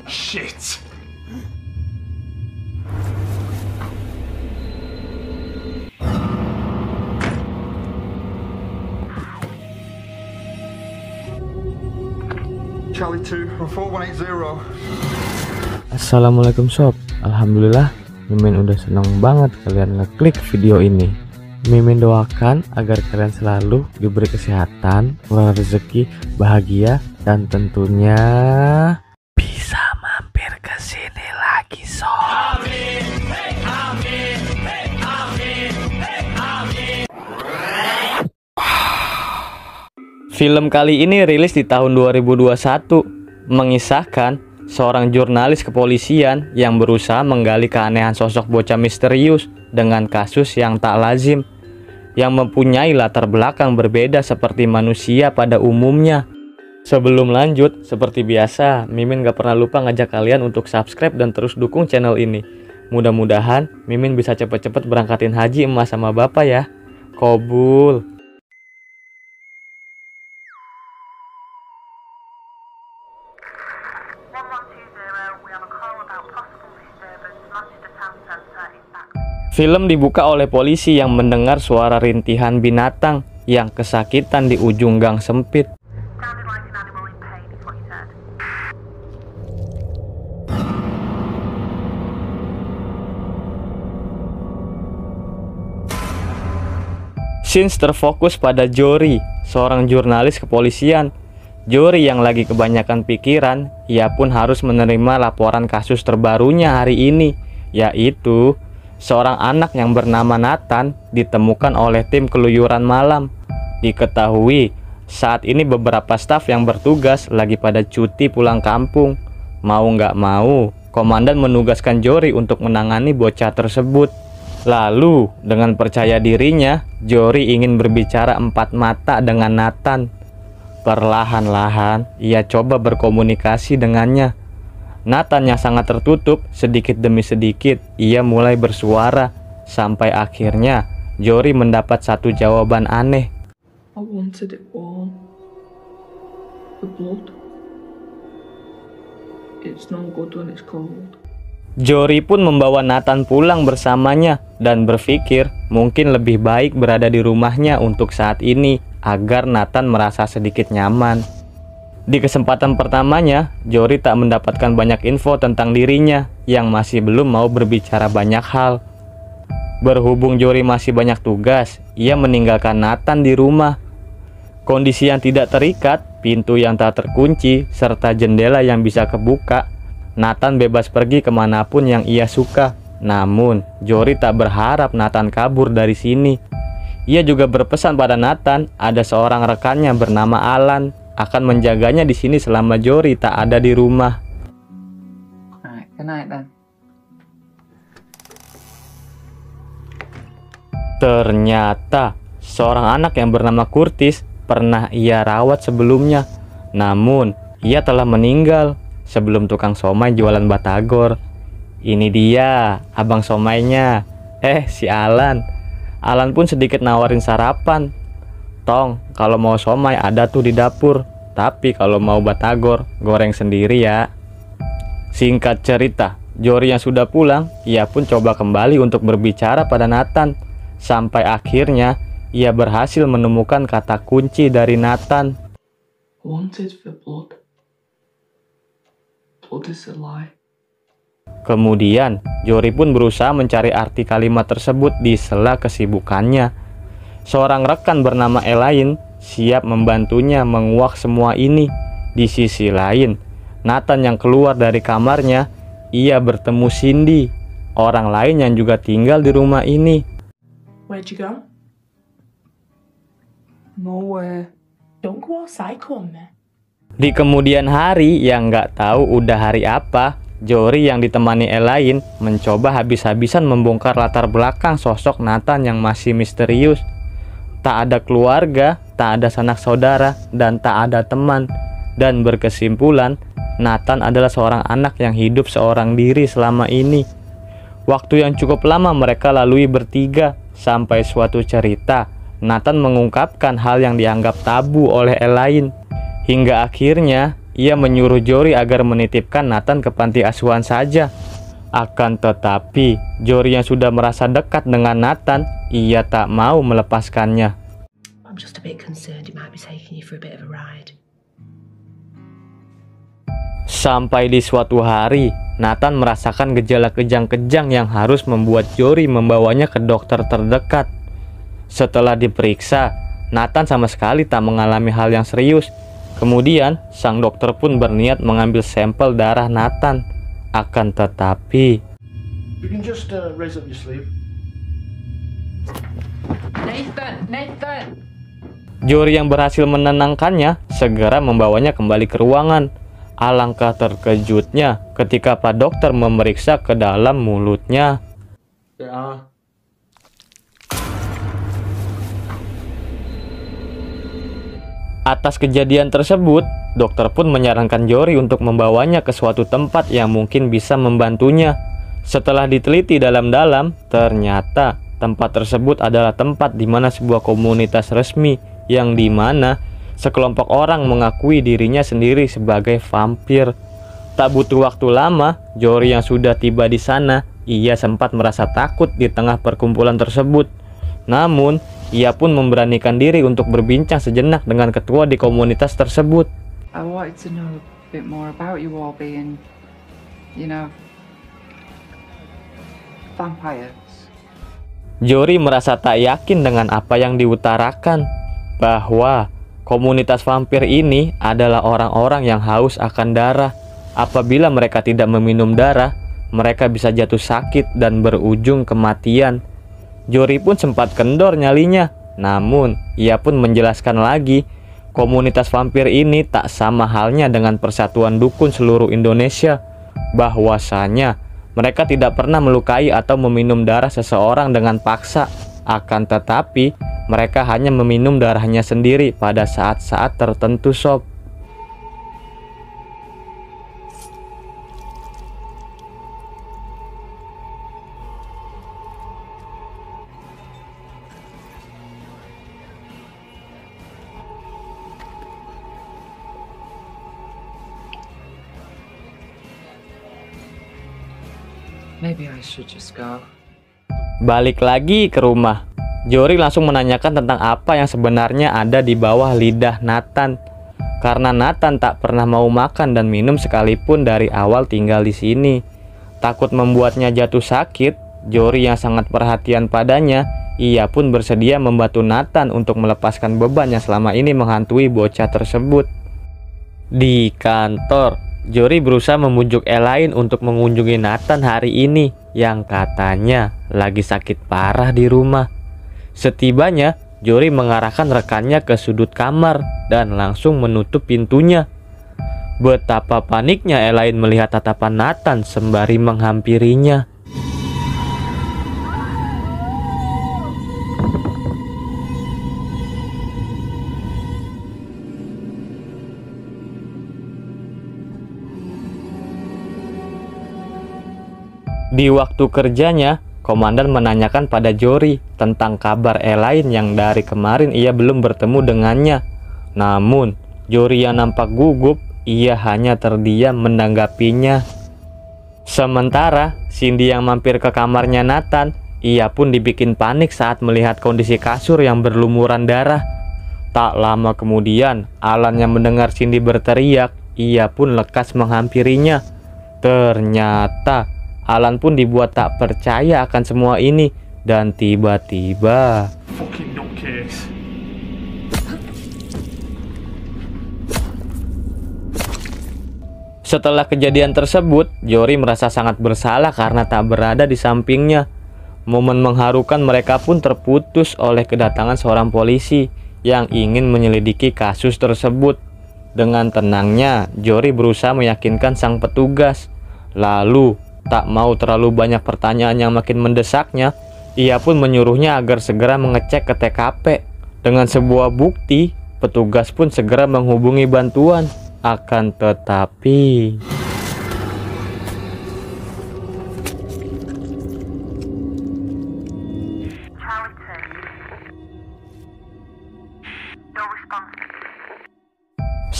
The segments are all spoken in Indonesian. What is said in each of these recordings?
Shit. Charlie 2, 4180. Assalamualaikum sob. Alhamdulillah Mimin udah seneng banget kalian ngeklik video ini. Mimin doakan agar kalian selalu diberi kesehatan, murah rezeki, bahagia, dan tentunya bisa mampir ke sini lagi sob. Amin, hey, amin, hey, amin, hey, amin. Film kali ini rilis di tahun 2021, mengisahkan seorang jurnalis kepolisian yang berusaha menggali keanehan sosok bocah misterius dengan kasus yang tak lazim, yang mempunyai latar belakang berbeda seperti manusia pada umumnya. Sebelum lanjut, seperti biasa, Mimin gak pernah lupa ngajak kalian untuk subscribe dan terus dukung channel ini. Mudah-mudahan Mimin bisa cepet-cepet berangkatin haji emas sama bapak ya. Kobul. Film dibuka oleh polisi yang mendengar suara rintihan binatang yang kesakitan di ujung gang sempit. Scenes terfokus pada Jory, seorang jurnalis kepolisian. Jory yang lagi kebanyakan pikiran, ia pun harus menerima laporan kasus terbarunya hari ini, yaitu seorang anak yang bernama Nathan ditemukan oleh tim keluyuran malam. Diketahui saat ini beberapa staf yang bertugas lagi pada cuti pulang kampung. Mau nggak mau, komandan menugaskan Jory untuk menangani bocah tersebut. Lalu dengan percaya dirinya, Jory ingin berbicara empat mata dengan Nathan. Perlahan-lahan ia coba berkomunikasi dengannya. Nathan yang sangat tertutup, sedikit demi sedikit ia mulai bersuara, sampai akhirnya Jory mendapat satu jawaban aneh. I wanted it warm. The blood. It's no good when it's cold. Jory pun membawa Nathan pulang bersamanya dan berpikir mungkin lebih baik berada di rumahnya untuk saat ini agar Nathan merasa sedikit nyaman. Di kesempatan pertamanya, Jory tak mendapatkan banyak info tentang dirinya yang masih belum mau berbicara banyak hal. Berhubung Jory masih banyak tugas, ia meninggalkan Nathan di rumah. Kondisi yang tidak terikat, pintu yang tak terkunci, serta jendela yang bisa kebuka, Nathan bebas pergi kemanapun yang ia suka. Namun, Jory tak berharap Nathan kabur dari sini. Ia juga berpesan pada Nathan ada seorang rekannya bernama Alan akan menjaganya di sini selama Jory tak ada di rumah. Good night then. Ternyata seorang anak yang bernama Curtis pernah ia rawat sebelumnya. Namun ia telah meninggal sebelum tukang somai jualan batagor. Ini dia abang somainya. Si Alan. Alan pun sedikit nawarin sarapan. Tong, kalau mau somai ada tuh di dapur. Tapi kalau mau batagor, goreng sendiri ya. Singkat cerita, Jory yang sudah pulang, ia pun coba kembali untuk berbicara pada Nathan. Sampai akhirnya, ia berhasil menemukan kata kunci dari Nathan. Wanted for blood. Blood is a lie. Kemudian, Jory pun berusaha mencari arti kalimat tersebut di sela kesibukannya. Seorang rekan bernama Elaine siap membantunya menguak semua ini. Di sisi lain, Nathan yang keluar dari kamarnya, ia bertemu Cindy, orang lain yang juga tinggal di rumah ini. Where'd you go? Nowhere. Don't go outside, come on. Di kemudian hari yang nggak tahu udah hari apa, Jory yang ditemani Elaine mencoba habis-habisan membongkar latar belakang sosok Nathan yang masih misterius. Tak ada keluarga, tak ada sanak saudara, dan tak ada teman. Dan berkesimpulan, Nathan adalah seorang anak yang hidup seorang diri selama ini. Waktu yang cukup lama mereka lalui bertiga, sampai suatu cerita, Nathan mengungkapkan hal yang dianggap tabu oleh Elaine. Hingga akhirnya, ia menyuruh Jory agar menitipkan Nathan ke panti asuhan saja. Akan tetapi, Jory yang sudah merasa dekat dengan Nathan, ia tak mau melepaskannya. I'm just a bit concerned it might be taking you for a bit of a ride. Sampai di suatu hari, Nathan merasakan gejala kejang-kejang yang harus membuat Jory membawanya ke dokter terdekat. Setelah diperiksa, Nathan sama sekali tak mengalami hal yang serius. Kemudian, sang dokter pun berniat mengambil sampel darah Nathan. Akan tetapi, You can just raise up your sleeve. Nathan! Jory yang berhasil menenangkannya segera membawanya kembali ke ruangan. Alangkah terkejutnya ketika Pak Dokter memeriksa ke dalam mulutnya. Ya. Atas kejadian tersebut, dokter pun menyarankan Jory untuk membawanya ke suatu tempat yang mungkin bisa membantunya. Setelah diteliti dalam-dalam, ternyata tempat tersebut adalah tempat di mana sebuah komunitas resmi yang dimana sekelompok orang mengakui dirinya sendiri sebagai vampir. Tak butuh waktu lama, Jory yang sudah tiba di sana, ia sempat merasa takut di tengah perkumpulan tersebut. Namun, ia pun memberanikan diri untuk berbincang sejenak dengan ketua di komunitas tersebut. I wanted to know a bit more about you all being, vampires. Jory merasa tak yakin dengan apa yang diutarakan, bahwa komunitas vampir ini adalah orang-orang yang haus akan darah. Apabila mereka tidak meminum darah, mereka bisa jatuh sakit dan berujung kematian. Jory pun sempat kendor nyalinya, namun ia pun menjelaskan lagi, komunitas vampir ini tak sama halnya dengan persatuan dukun seluruh Indonesia, bahwasanya mereka tidak pernah melukai atau meminum darah seseorang dengan paksa. Akan tetapi, mereka hanya meminum darahnya sendiri pada saat-saat tertentu, sob. Maybe I should just go. Balik lagi ke rumah, Jory langsung menanyakan tentang apa yang sebenarnya ada di bawah lidah Nathan. Karena Nathan tak pernah mau makan dan minum sekalipun dari awal tinggal di sini. Takut membuatnya jatuh sakit, Jory yang sangat perhatian padanya, ia pun bersedia membantu Nathan untuk melepaskan beban yang selama ini menghantui bocah tersebut. Di kantor, Jory berusaha membujuk Elaine untuk mengunjungi Nathan hari ini yang katanya lagi sakit parah di rumah. Setibanya, Jory mengarahkan rekannya ke sudut kamar dan langsung menutup pintunya. Betapa paniknya Elaine melihat tatapan Nathan sembari menghampirinya. Di waktu kerjanya, komandan menanyakan pada Jory tentang kabar Elaine yang dari kemarin ia belum bertemu dengannya. Namun, Jory yang nampak gugup, ia hanya terdiam menanggapinya. Sementara, Cindy yang mampir ke kamarnya Nathan, ia pun dibikin panik saat melihat kondisi kasur yang berlumuran darah. Tak lama kemudian, Alan yang mendengar Cindy berteriak, ia pun lekas menghampirinya. Ternyata Alan pun dibuat tak percaya akan semua ini, dan tiba-tiba Fucking nutcase. setelah kejadian tersebut, Jory merasa sangat bersalah karena tak berada di sampingnya. Momen mengharukan mereka pun terputus oleh kedatangan seorang polisi yang ingin menyelidiki kasus tersebut. Dengan tenangnya, Jory berusaha meyakinkan sang petugas. Lalu, tak mau terlalu banyak pertanyaan yang makin mendesaknya, ia pun menyuruhnya agar segera mengecek ke TKP. Dengan sebuah bukti, petugas pun segera menghubungi bantuan. Akan tetapi,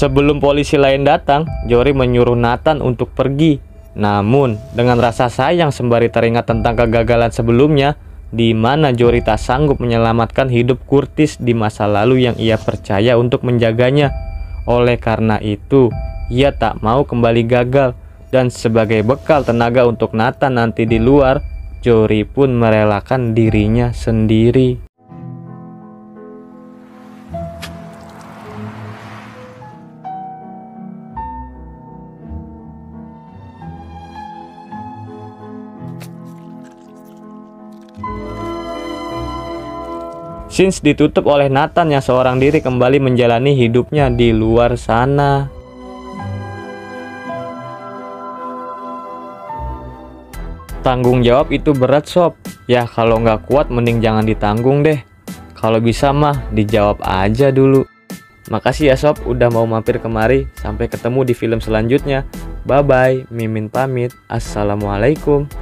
Sebelum polisi lain datang, Jory menyuruh Nathan untuk pergi. Namun, dengan rasa sayang sembari teringat tentang kegagalan sebelumnya, di mana Jory tak sanggup menyelamatkan hidup Curtis di masa lalu yang ia percaya untuk menjaganya. Oleh karena itu, ia tak mau kembali gagal, dan sebagai bekal tenaga untuk Nathan nanti di luar, Jory pun merelakan dirinya sendiri. Scenes ditutup oleh Nathan yang seorang diri kembali menjalani hidupnya di luar sana. Tanggung jawab itu berat sob. Ya kalau nggak kuat mending jangan ditanggung deh. Kalau bisa mah dijawab aja dulu. Makasih ya sob udah mau mampir kemari. Sampai ketemu di film selanjutnya. Bye bye, Mimin pamit. Assalamualaikum.